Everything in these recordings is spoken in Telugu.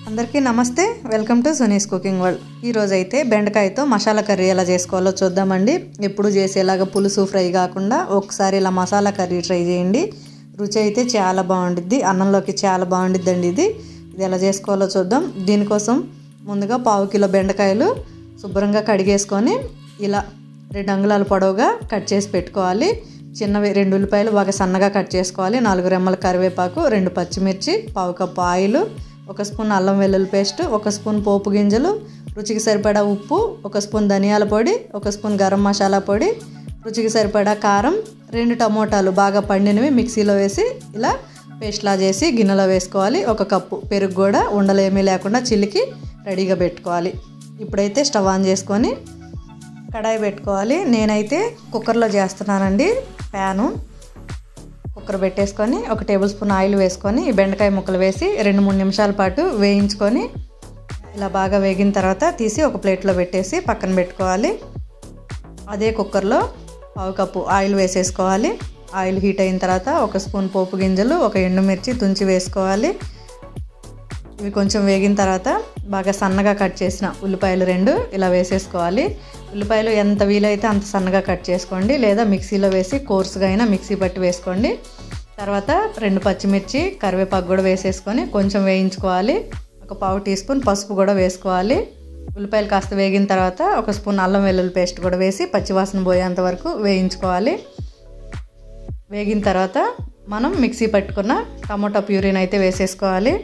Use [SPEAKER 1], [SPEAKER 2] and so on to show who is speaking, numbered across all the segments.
[SPEAKER 1] అందరికీ నమస్తే, welcome to Suni's cooking world. ఈరోజు అయితే బెండకాయతో మసాలా కర్రీ ఎలా చేసుకోవాలో చూద్దామండి. ఎప్పుడు చేసేలాగా పులుసు ఫ్రై కాకుండా ఒకసారి ఇలా మసాలా కర్రీ ట్రై చేయండి. రుచి అయితే చాలా బాగుండిద్ది, అన్నంలోకి చాలా బాగుండిద్దండి. ఇది ఎలా చేసుకోవాలో చూద్దాం. దీనికోసం ముందుగా 1/2 కిలో బెండకాయలు శుభ్రంగా కడిగేసుకొని ఇలా 2 అంగుళాల పొడవుగా కట్ చేసి పెట్టుకోవాలి. చిన్నవి 2 ఉల్లిపాయలు బాగా సన్నగా కట్ చేసుకోవాలి. 4 రెమ్మల కరివేపాకు, 2 పచ్చిమిర్చి, 1/2 కప్పు ఆయిల్, 1 స్పూన్ అల్లం వెల్లుల్లి పేస్ట్, 1 స్పూన్ పోపు గింజలు, రుచికి సరిపడా ఉప్పు, 1 స్పూన్ ధనియాల పొడి, 1 స్పూన్ గరం మసాలా పొడి, రుచికి సరిపడా కారం, 2 టమోటాలు బాగా పండినవి మిక్సీలో వేసి ఇలా పేస్ట్లా చేసి గిన్నెలో వేసుకోవాలి. 1 కప్పు పెరుగు కూడా ఉండలేమీ లేకుండా చిలికి రెడీగా పెట్టుకోవాలి. ఇప్పుడైతే స్టవ్ ఆన్ చేసుకొని కడాయి పెట్టుకోవాలి. నేనైతే కుక్కర్లో చేస్తున్నానండి. ప్యాను కుక్కర్ పెట్టేసుకొని 1 టేబుల్ స్పూన్ ఆయిల్ వేసుకొని ఈ బెండకాయ ముక్కలు వేసి 2-3 నిమిషాల పాటు వేయించుకొని ఇలా బాగా వేగిన తర్వాత తీసి ఒక ప్లేట్లో పెట్టేసి పక్కన పెట్టుకోవాలి. అదే కుక్కర్లో 1/2 కప్పు ఆయిల్ వేసేసుకోవాలి. ఆయిల్ హీట్ అయిన తర్వాత 1 స్పూన్ పోపు గింజలు, 1 ఎండుమిర్చి తుంచి వేసుకోవాలి. ఇవి కొంచెం వేగిన తర్వాత బాగా సన్నగా కట్ చేసిన ఉల్లిపాయలు 2 ఇలా వేసేసుకోవాలి. ఉల్లిపాయలు ఎంత వీలైతే అంత సన్నగా కట్ చేసుకోండి, లేదా మిక్సీలో వేసి కోర్సుగా అయినా మిక్సీ పట్టి వేసుకోండి. తర్వాత 2 పచ్చిమిర్చి, కరివేపాకు కూడా వేసేసుకొని కొంచెం వేయించుకోవాలి. 1/4 టీ స్పూన్ పసుపు కూడా వేసుకోవాలి. ఉల్లిపాయలు కాస్త వేగిన తర్వాత 1 స్పూన్ అల్లం వెల్లుల్లి పేస్ట్ కూడా వేసి పచ్చివాసన పోయేంత వరకు వేయించుకోవాలి. వేగిన తర్వాత మనం మిక్సీ పట్టుకున్న టమోటా ప్యూరీని అయితే వేసేసుకోవాలి.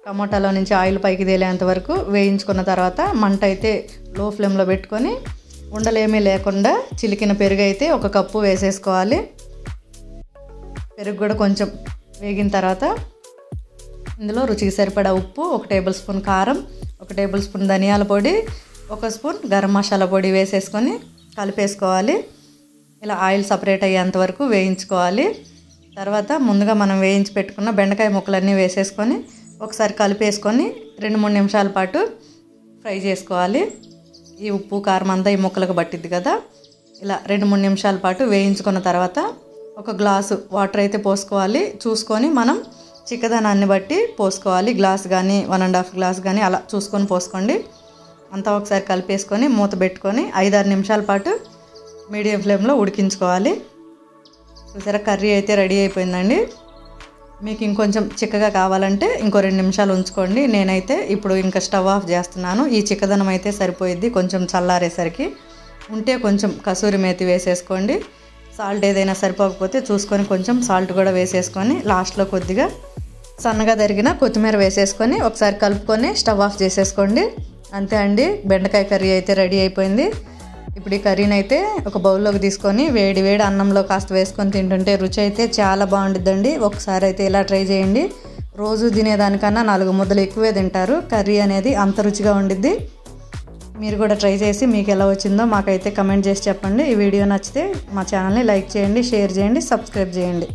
[SPEAKER 1] టమోటాలో నుంచి ఆయిల్ పైకి తేలేంత వరకు వేయించుకున్న తర్వాత మంట అయితే లో ఫ్లేమ్లో పెట్టుకొని ఉండలేమీ లేకుండా చిలికిన పెరుగు అయితే 1 కప్పు వేసేసుకోవాలి. పెరుగు కూడా కొంచెం వేగిన తర్వాత ఇందులో రుచికి సరిపడా ఉప్పు, 1 టేబుల్ స్పూన్ కారం, 1 టేబుల్ స్పూన్ ధనియాల పొడి, 1 స్పూన్ గరం మసాలా పొడి వేసేసుకొని కలిపేసుకోవాలి. ఇలా ఆయిల్ సపరేట్ అయ్యేంత వరకు వేయించుకోవాలి. తర్వాత ముందుగా మనం వేయించి పెట్టుకున్న బెండకాయ ముక్కలన్నీ వేసేసుకొని ఒకసారి కలిపేసుకొని 2-3 నిమిషాల పాటు ఫ్రై చేసుకోవాలి. ఈ ఉప్పు కారం అంతా ఈ ముక్కలకు పట్టిద్ది కదా. ఇలా 2-3 నిమిషాల పాటు వేయించుకున్న తర్వాత 1 గ్లాసు వాటర్ అయితే పోసుకోవాలి. చూసుకొని మనం చిక్కదనాన్ని బట్టి పోసుకోవాలి. గ్లాస్ కానీ 1.5 గ్లాస్ కానీ అలా చూసుకొని పోసుకోండి. అంతా ఒకసారి కలిపేసుకొని మూత పెట్టుకొని 5-6 నిమిషాల పాటు మీడియం ఫ్లేమ్లో ఉడికించుకోవాలి. చూసారా, కర్రీ అయితే రెడీ అయిపోయిందండి. మీకు ఇంకొంచెం చిక్కగా కావాలంటే ఇంకో 2 నిమిషాలు ఉంచుకోండి. నేనైతే ఇప్పుడు ఇంకా స్టవ్ ఆఫ్ చేస్తున్నాను. ఈ చిక్కదనం అయితే సరిపోయిద్ది. కొంచెం చల్లారేసరికి ఉంటే కొంచెం కసూరి మేతి వేసేసుకోండి. సాల్ట్ ఏదైనా సరిపోకపోతే చూసుకొని కొంచెం సాల్ట్ కూడా వేసేసుకొని లాస్ట్లో కొద్దిగా సన్నగా తరిగిన కొత్తిమీర వేసేసుకొని ఒకసారి కలుపుకొని స్టవ్ ఆఫ్ చేసేసుకోండి. అంతే అండి, బెండకాయ కర్రీ అయితే రెడీ అయిపోయింది. ఇప్పుడు ఈ కర్రీని అయితే ఒక బౌల్లోకి తీసుకొని వేడి వేడి అన్నంలో కాస్త వేసుకొని తింటుంటే రుచి అయితే చాలా బాగుండిద్దండి. ఒకసారి అయితే ఇలా ట్రై చేయండి. రోజు తినేదానికన్నా 4 ముద్దలు ఎక్కువే తింటారు. కర్రీ అనేది అంత రుచిగా ఉండిద్ది. మీరు కూడా ట్రై చేసి మీకు ఎలా వచ్చిందో మాకైతే కమెంట్ చేసి చెప్పండి. ఈ వీడియో నచ్చితే మా ఛానల్ని లైక్ చేయండి, షేర్ చేయండి, సబ్స్క్రైబ్ చేయండి.